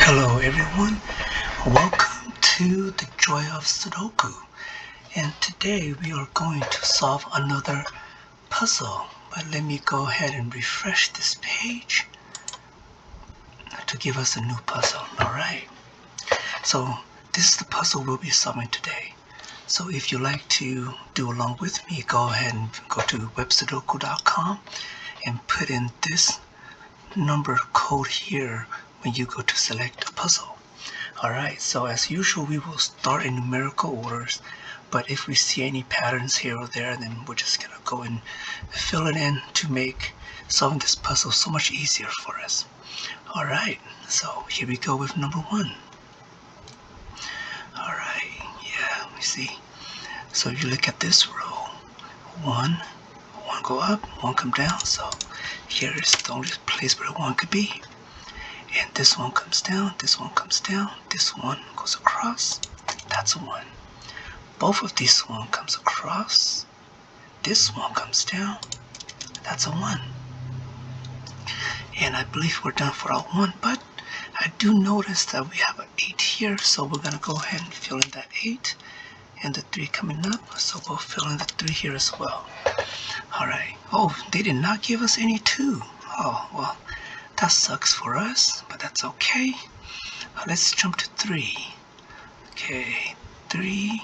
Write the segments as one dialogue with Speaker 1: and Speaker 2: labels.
Speaker 1: Hello everyone, welcome to the Joy of Sudoku, and today we are going to solve another puzzle. But let me go ahead and refresh this page to give us a new puzzle. Alright, so this is the puzzle we'll be solving today. So if you like to do along with me, go ahead and go to websudoku.com and put in this number code here when you go to select a puzzle. Alright, so as usual we will start in numerical orders, but if we see any patterns here or there, then we're just gonna go and fill it in to make solving this puzzle so much easier for us. Alright, so here we go with number 1. Alright, yeah, we see. So if you look at this row, 1 go up, 1 come down, so here is the only place where 1 could be. And this one comes down, this one comes down, this one goes across, that's a 1. Both of these one comes across, this one comes down, that's a 1. And I believe we're done for our 1, but I do notice that we have an 8 here, so we're going to go ahead and fill in that 8, and the 3 coming up, so we'll fill in the 3 here as well. Alright, oh, they did not give us any 2. Oh, well, that sucks for us, but that's okay. Let's jump to 3. Okay, 3.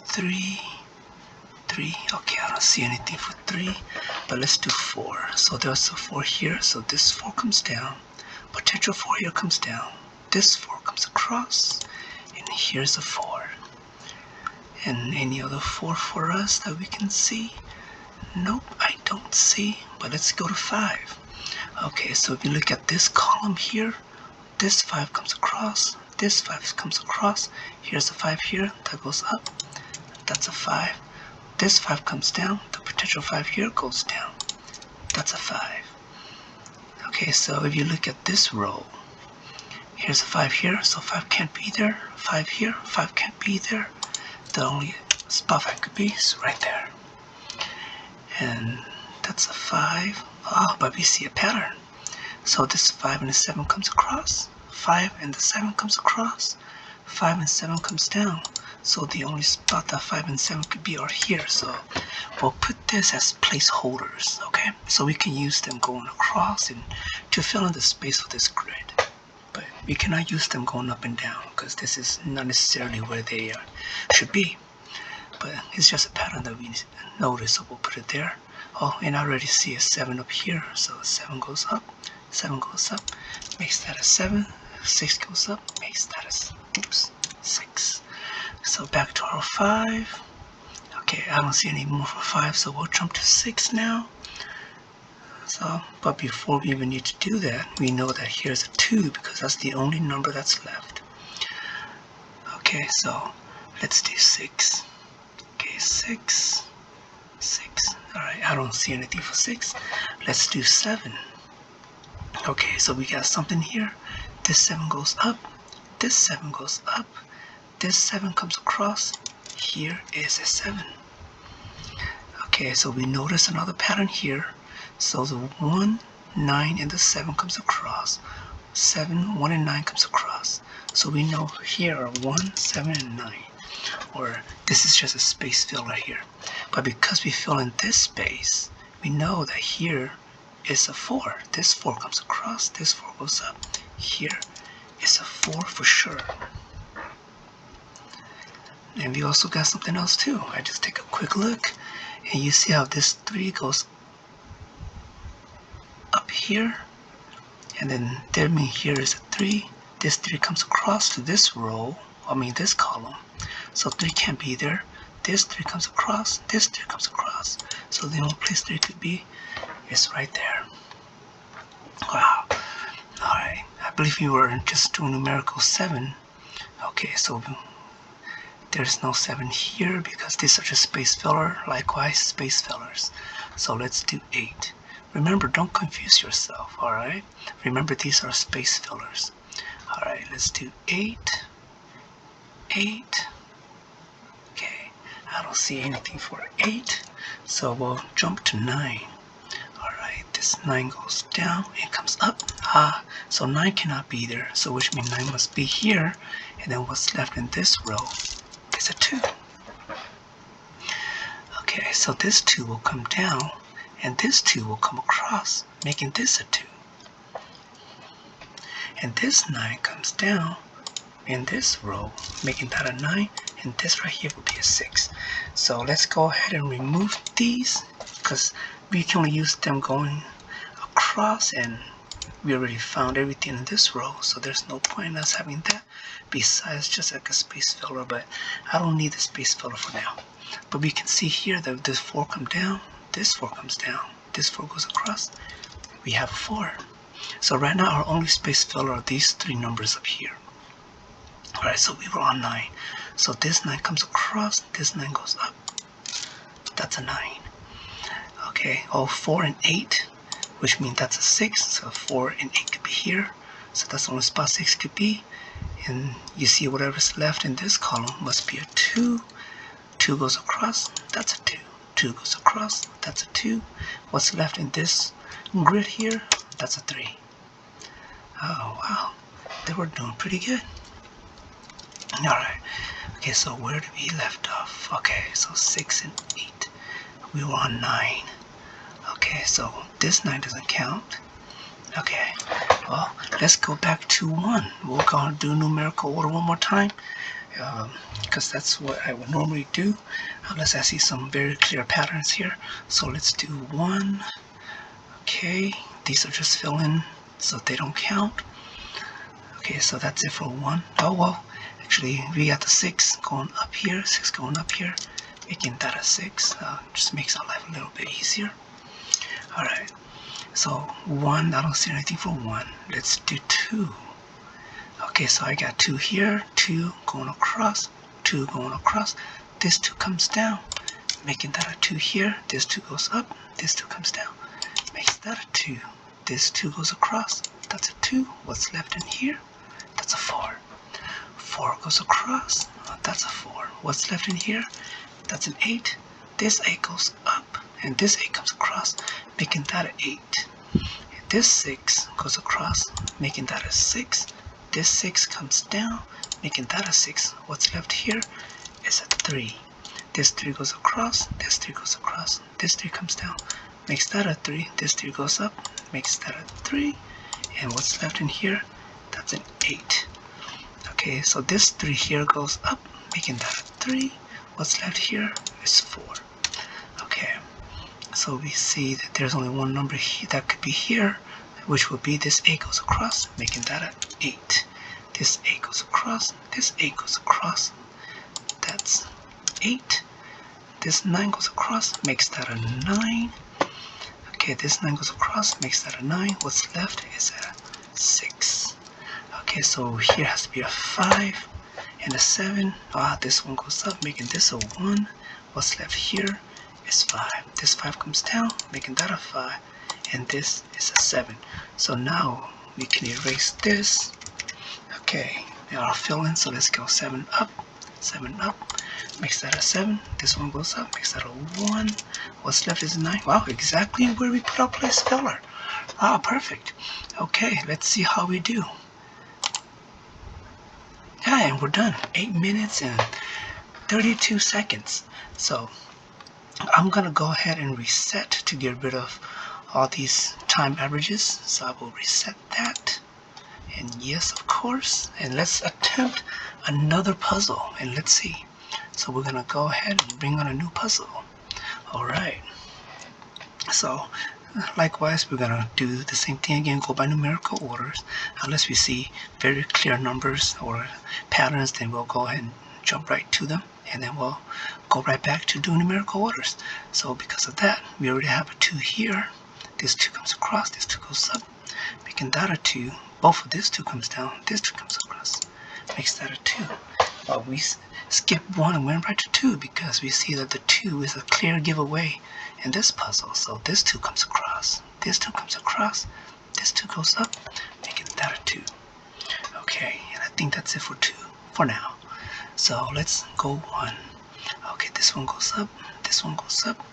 Speaker 1: Okay, I don't see anything for 3, but let's do 4. So there's a 4 here, so this 4 comes down. Potential 4 here comes down. This 4 comes across, and here's a 4. And any other 4 for us that we can see? Nope, I don't see, but let's go to 5. Okay, so if you look at this column here, this 5 comes across, this 5 comes across, here's a 5 here, that goes up, that's a 5. This 5 comes down, the potential 5 here goes down, that's a 5. Okay, so if you look at this row, here's a 5 here, so 5 can't be there, 5 here, 5 can't be there, the only spot 5 could be is right there. And that's a 5. Oh, but we see a pattern. So this 5 and the 7 comes across, 5 and the 7 comes across, 5 and 7 comes down. So the only spot that 5 and 7 could be are here. So we'll put this as placeholders, okay? So we can use them going across and to fill in the space of this grid. But we cannot use them going up and down because this is not necessarily where they should be. But it's just a pattern that we notice, so we'll put it there. Oh, and I already see a 7 up here, so 7 goes up, 7 goes up, makes that a 7, 6 goes up, makes that a 6. So back to our 5. Okay, I don't see any more for 5, so we'll jump to 6 now. So, but before we even need to do that, we know that here's a 2 because that's the only number that's left. Okay, so let's do 6. Okay, 6. Alright, I don't see anything for 6. Let's do 7. Okay, so we got something here. This 7 goes up. This 7 goes up. This 7 comes across. Here is a 7. Okay, so we notice another pattern here. So the 1, 9, and the 7 comes across. 7, 1, and 9 comes across. So we know here are 1, 7, and 9. Or this is just a space filler here. But because we fill in this space, we know that here is a 4. This 4 comes across, this 4 goes up. Here is a 4 for sure. And we also got something else too. I just take a quick look, and you see how this 3 goes up here, and then there means here is a 3. This 3 comes across to this row, this column. So 3 can't be there. This 3 comes across, this 3 comes across. So the only place 3 could be is right there. Wow. Alright, I believe we were just doing numerical 7. Okay, so there's no 7 here because these are just space filler, likewise space fillers. So let's do 8. Remember, don't confuse yourself, alright? Remember, these are space fillers. Alright, let's do 8. Okay, I don't see anything for 8, so we'll jump to 9. Alright, this this 9 goes down and comes up. So 9 cannot be there, so which means 9 must be here, and then what's left in this row is a 2. Okay, so this 2 will come down, and this 2 will come across, making this a 2. And this 9 comes down in this row, making that a 9, and this right here will be a 6. So let's go ahead and remove these, because we can only use them going across, and we already found everything in this row, so there's no point in us having that, besides just like a space filler, but I don't need the space filler for now. But we can see here that this 4 comes down, this 4 comes down, this 4 goes across, we have a 4. So right now our only space filler are these 3 numbers up here. Alright, so we were on 9. So this 9 comes across, this 9 goes up. That's a 9. Okay, 4 and 8, which means that's a 6. So 4 and 8 could be here. So that's the only spot 6 could be. And you see whatever's left in this column must be a 2. 2 goes across, that's a 2. 2 goes across, that's a 2. What's left in this grid here? That's a 3. Oh, wow. They were doing pretty good. Alright. Okay, so where did we left off? Okay, so 6 and 8. We were on 9. Okay, so this 9 doesn't count. Okay, well, let's go back to 1. We'll go and do numerical order one more time, because that's what I would normally do, unless I see some very clear patterns here. So let's do 1. Okay, these are just fill in, so they don't count. Okay, so that's it for 1. Oh, well, actually, we got the 6 going up here, 6 going up here, making that a 6. Just makes our life a little bit easier. Alright, so 1, I don't see anything for 1. Let's do 2. Okay, so I got 2 here, 2 going across, 2 going across. This 2 comes down, making that a 2 here. This 2 goes up, this 2 comes down, makes that a 2. This 2 goes across, that's a 2. What's left in here? That's a 4. 4 goes across, that's a 4. What's left in here? That's an 8. This 8 goes up, and this 8 comes across, making that an 8. This 6 goes across, making that a 6. This 6 comes down, making that a 6. What's left here is a 3. This 3 goes across, this 3 goes across, this 3 comes down, makes that a 3. This 3 goes up, makes that a 3. And what's left in here? That's an 8. Okay, so this 3 here goes up, making that a 3. What's left here is 4. Okay, so we see that there's only one number here that could be here, which will be this 8 goes across, making that an 8. This 8 goes across, this 8 goes across, that's 8. This 9 goes across, makes that a 9. Okay, this 9 goes across, makes that a 9. What's left is a 6. Okay, so here has to be a 5 and a 7. This one goes up, making this a 1. What's left here is 5. This 5 comes down, making that a 5. And this is a 7. So now we can erase this. Okay, now I'll fill in, so let's go 7 up, makes that a 7. This one goes up, makes that a 1. What's left is a 9. Wow, exactly where we put our place filler. Perfect. Okay, let's see how we do. Yeah, and we're done. 8 minutes and 32 seconds. So I'm gonna go ahead and reset to get rid of all these time averages. So I will reset that. And yes, of course. And let's attempt another puzzle. And let's see. So we're gonna go ahead and bring on a new puzzle. Alright. So likewise, we're gonna do the same thing again, go by numerical orders. Unless we see very clear numbers or patterns, then we'll go ahead and jump right to them, and then we'll go right back to doing numerical orders. So because of that, we already have a 2 here. This 2 comes across, this 2 goes up, making that a 2. Both of this 2 comes down, this 2 comes across, makes that a 2. We skipped 1 and went right to 2 because we see that the 2 is a clear giveaway in this puzzle. So this 2 comes across, this 2 comes across, this 2 goes up, making that a 2. Okay, and I think that's it for 2 for now. So let's go 1. Okay, this one goes up, this one goes up,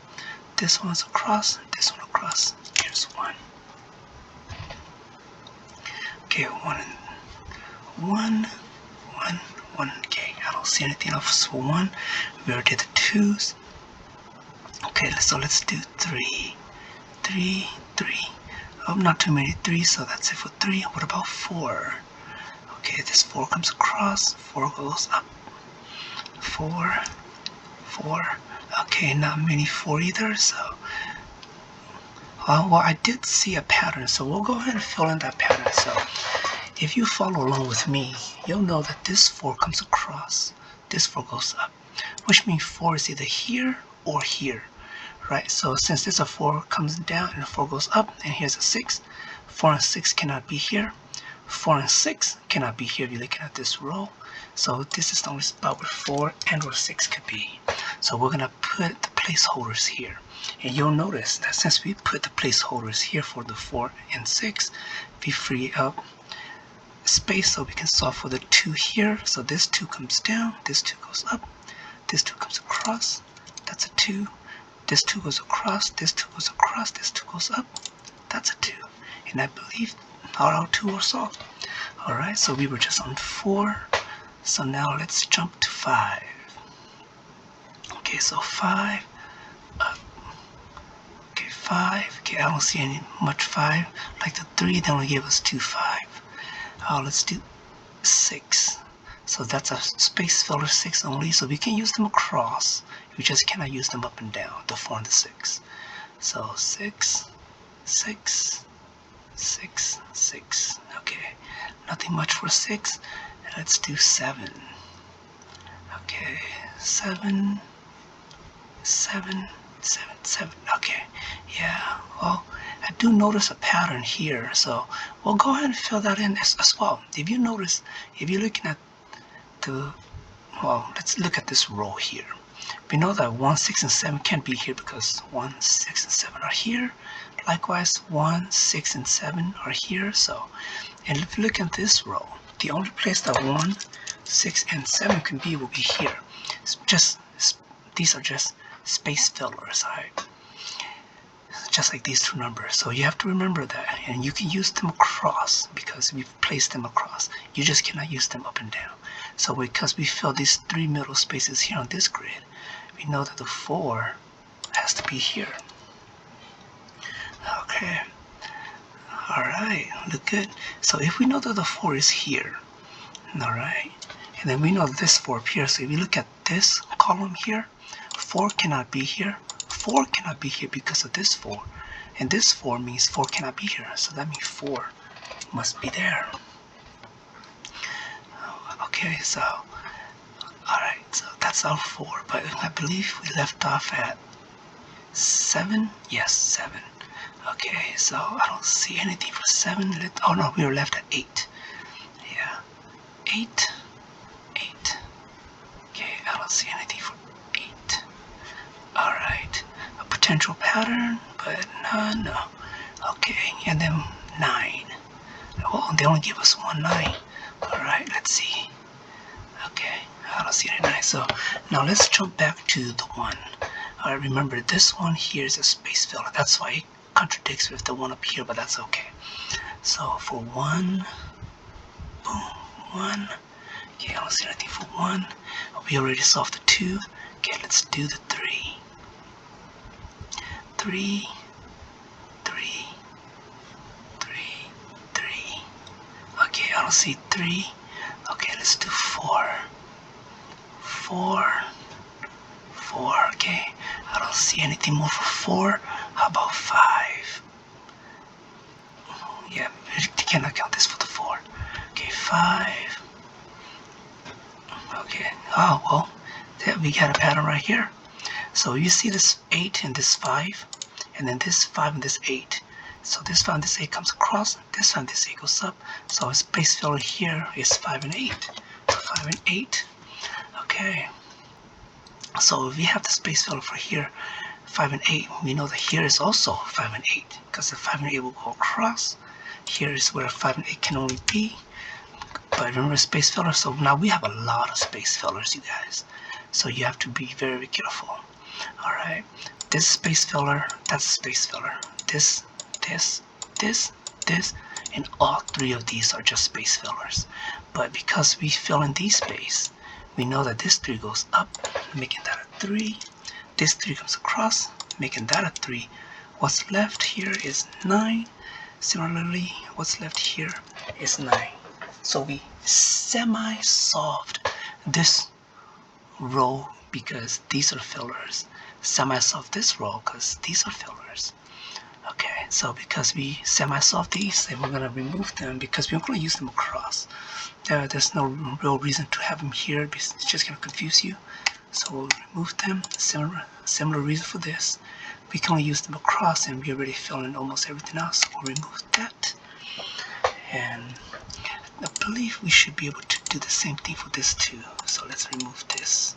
Speaker 1: this one's across, this one across. Here's 1. Okay, 1. Okay, I don't see anything else for 1. We already did the 2s. Okay, so let's do 3. 3. Oh, not too many 3s, so that's it for 3. What about 4? Okay, this 4 comes across, 4 goes up. 4. Okay, not many 4 either, so well, I did see a pattern, so we'll go ahead and fill in that pattern. So if you follow along with me, you'll know that this 4 comes across, this 4 goes up, which means 4 is either here or here, right? So since this a 4 comes down and a 4 goes up, and here's a 6, 4 and 6 cannot be here. 4 and 6 cannot be here if you're looking at this row. So this is the only spot where 4 and or 6 could be. So we're going to put the placeholders here. And you'll notice that since we put the placeholders here for the 4 and 6, we free up space so we can solve for the 2 here. So this 2 comes down, this 2 goes up, this 2 comes across, that's a 2. This 2 goes across, this 2 goes across, this 2 goes up, that's a 2. And I believe our 2 are solved. Alright, so we were just on 4. So now let's jump to 5. Okay, so 5 up. Okay, 5. Okay, I don't see any much 5. Like the 3, they only gave us 2 5. Let's do 6. So that's a space filler 6 only, so we can use them across. We just cannot use them up and down, the 4 and the 6. So 6, 6, 6, 6. Okay, nothing much for 6. Let's do 7. Okay, 7, 7, 7, 7. Okay, yeah, well, I do notice a pattern here, so we'll go ahead and fill that in as well. If you notice, if you're looking at the, well, let's look at this row here. We know that 1, 6, and 7 can't be here because 1, 6, and 7 are here. Likewise, 1, 6, and 7 are here. So, and if you look at this row, the only place that 1, 6, and 7 can be will be here. It's just, these are just space fillers, right? Just like these 2 numbers. So you have to remember that, and you can use them across because we've placed them across. You just cannot use them up and down. So because we fill these 3 middle spaces here on this grid, we know that the 4 has to be here. Okay. Alright, look good. So if we know that the 4 is here, alright, and then we know this 4 up here, so if you look at this column here, 4 cannot be here, 4 cannot be here because of this 4, and this 4 means 4 cannot be here, so that means 4 must be there. Okay, so, alright, so that's our 4, but I believe we left off at 7, yes, 7. Okay, so I don't see anything for 7. Oh no, we were left at 8. Yeah, 8. Okay, I don't see anything for 8. Alright, a potential pattern, but no. Okay, and then 9. Well, they only give us 1 9. Alright, let's see. Okay, I don't see any 9. So now let's jump back to the 1. Alright, remember this one here is a space filler. That's why it contradicts with the one up here, but that's okay. So for 1, boom, 1. Okay, I don't see anything for 1. We already solved the 2. Okay, let's do the 3. 3. Okay, I don't see 3. Okay, let's do 4. 4. Okay, I don't see anything more for 4. How about 5? Yeah, you cannot count this for the 4. Okay, 5. Okay, oh, well, there we got a pattern right here. So you see this 8 and this 5, and then this 5 and this 8. So this 5 and this 8 comes across, this 5 and this 8 goes up. So a space filler here is 5 and 8. So 5 and 8. Okay. So if we have the space filler for here, 5 and 8, we know that here is also 5 and 8, because the 5 and 8 will go across. Here is where 5 and 8 can only be. But remember space filler, so now we have a lot of space fillers, you guys. So you have to be very careful. Alright, this space filler, that's a space filler. This, and all 3 of these are just space fillers. But because we fill in these space, we know that this 3 goes up, making that a 3. This 3 comes across, making that a 3. What's left here is 9. Similarly, what's left here is 9. So we semi-solved this row because these are fillers. Semi-solved this row because these are fillers. Okay, so because we semi-solved these, then we're going to remove them because we're going to use them across. There's no real reason to have them here because it's just going to confuse you. So we'll remove them. Similar reason for this. We can only use them across and we already fill in almost everything else. So we'll remove that. And I believe we should be able to do the same thing for this too. So let's remove this.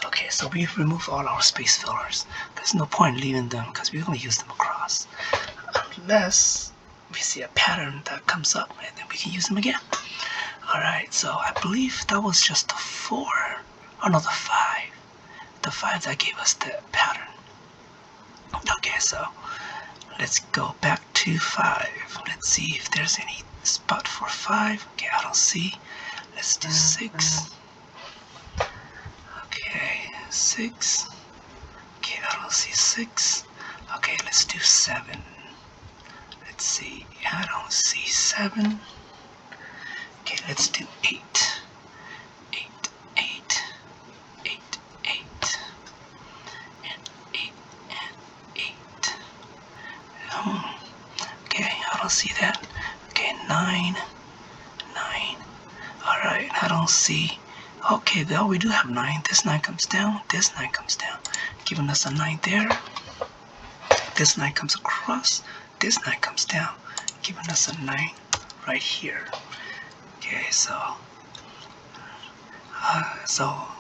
Speaker 1: Okay, so we've removed all our space fillers. There's no point leaving them because we're going to use them across. Unless we see a pattern that comes up and then we can use them again. Alright, so I believe that was just the 4. Oh no, the 5. The 5 that gave us the pattern. Okay, so let's go back to 5. Let's see if there's any spot for 5. Okay, I don't see. Let's do 6. Okay, 6. Okay, I don't see 6. Okay, let's do 7. Let's see. I don't see 7. Okay, let's do 8. 8, 8, 8, 8. And 8, and 8. Okay, I don't see that. Okay, 9, 9. Alright, I don't see. Okay, well, we do have 9. This 9 comes down. This 9 comes down, giving us a 9 there. This 9 comes across. This 9 comes down, giving us a 9 right here. Okay, so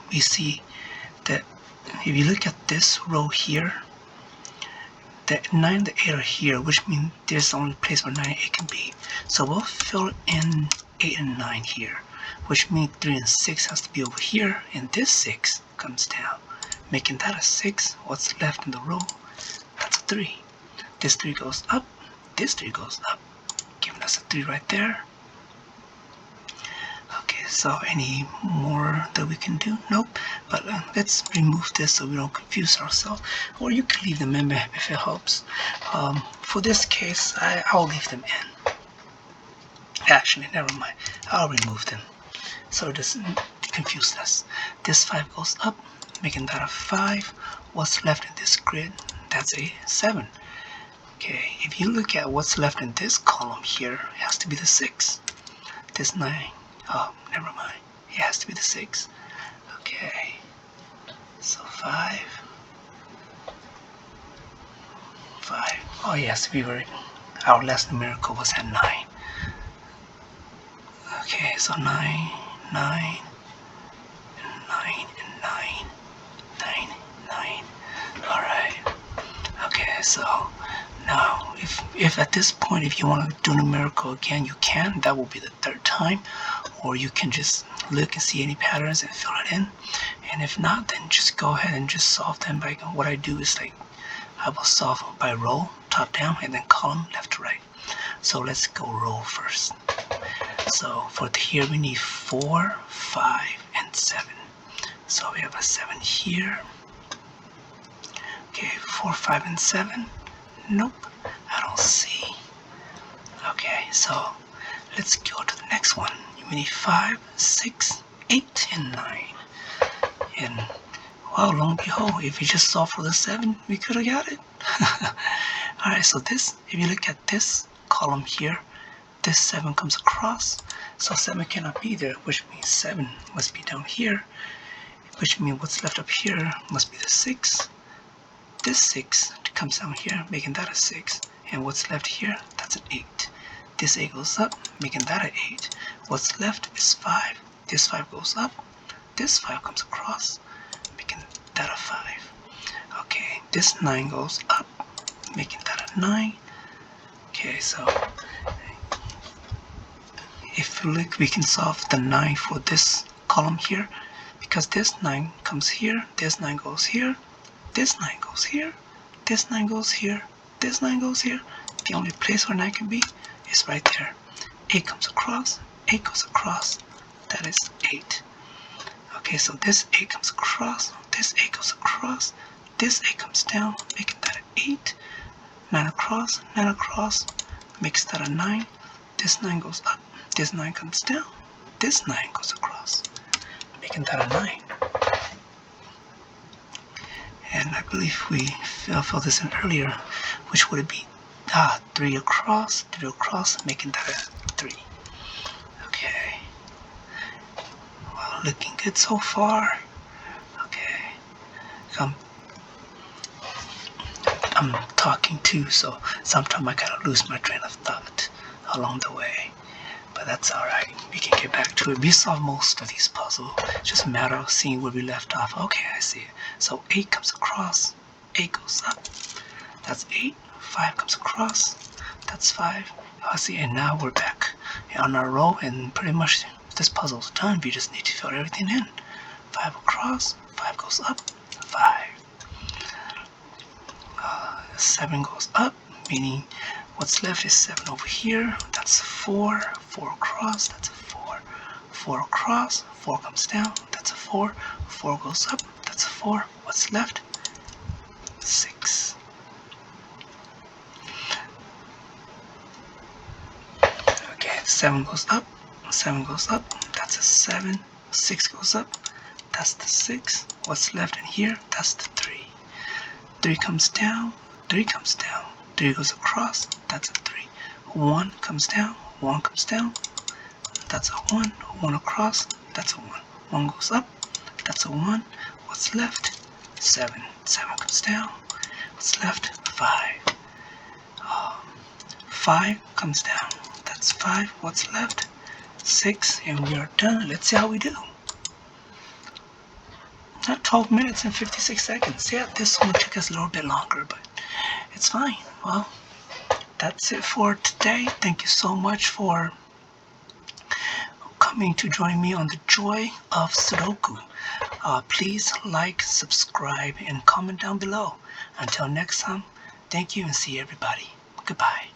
Speaker 1: we see that if you look at this row here, the 9 and the 8 are here, which means there's the only place where 9 and 8 can be. So we'll fill in 8 and 9 here, which means 3 and 6 has to be over here, and this 6 comes down, making that a 6. What's left in the row? That's a 3. This 3 goes up, this 3 goes up, giving us a 3 right there. Okay, so any more that we can do? Nope. But let's remove this so we don't confuse ourselves. Or you can leave them in if it helps. For this case, I'll leave them in. Actually, never mind. I'll remove them so it doesn't confuse us. This 5 goes up, making that a 5. What's left in this grid? That's a 7. Okay, if you look at what's left in this column here, it has to be the 6. This 9. Oh, never mind. It has to be the 6. Okay. So 5. 5. Oh yes, our last numerical was at 9. Okay, so 9, 9, and 9, and 9, 9, 9. Alright. Okay, so now if at this point if you want to do numerical again, you can. That will be the 3rd time. Or you can just look and see any patterns and fill it in. And if not, then just go ahead and just solve them by what I do is like I will solve by row, top down, and then column left to right. So let's go row first. So for here we need 4, 5, and 7. So we have a 7 here. Okay, 4, 5, and 7. Nope, I don't see. Okay, so let's go to the next one. We need 5, 6, 8, and 9. And wow, lo and behold, if we just solve for the 7, we could have got it. Alright, so this, if you look at this column here, this 7 comes across. So 7 cannot be there, which means 7 must be down here. Which means what's left up here must be the 6. This 6 comes down here, making that a 6. And what's left here, that's an 8. This 8 goes up, making that an 8. What's left is 5. This 5 goes up. This 5 comes across, making that a 5. Okay, this 9 goes up, making that a 9. Okay, so if you look, we can solve the 9 for this column here. Because this 9 comes here, this 9 goes here, this 9 goes here, this 9 goes here, this 9 goes here. The only place where 9 can be is right there. 8 comes across, 8 goes across, that is 8. Okay, so this 8 comes across, this 8 goes across, this 8 comes down, making that an 8. 9 across, makes that a 9. This 9 goes up, this 9 comes down, this 9 goes across, making that a 9. And I believe we filled this in earlier, which would it be? 3 across, making that a 3. Okay. Well, looking good so far. Okay. I'm talking too, so sometimes I kind of lose my train of thought along the way. But that's alright. We can get back to it. We solved most of these puzzles. It's just a matter of seeing where we left off. Okay, I see it. So 8 comes across, 8 goes up. That's 8. 5 comes across. That's 5. I see, and now we're back on our row, and pretty much this puzzle's done. We just need to fill everything in. 5 across, 5 goes up, 5. 7 goes up, meaning what's left is 7 over here. That's 4. 4 across, that's a 4. 4 across, 4 comes down, that's a 4. 4 goes up, that's a 4. What's left? 6. Okay, 7 goes up, 7 goes up, that's a 7. 6 goes up, that's the 6. What's left in here? That's the 3. 3 comes down, 3 comes down, 3 goes across, that's a 3. 1 comes down, 1 comes down, that's a 1. 1 across, that's a 1. 1 goes up, that's a 1. What's left? 7. 7 comes down. What's left? 5. 5 comes down. That's 5. What's left? 6. And we are done. Let's see how we do. Not 12 minutes and 56 seconds. Yeah, this one took us a little bit longer, but it's fine. Well, that's it for today. Thank you so much for coming to join me on the joy of Sudoku. Please like, subscribe, and comment down below. Until next time, thank you and see everybody. Goodbye.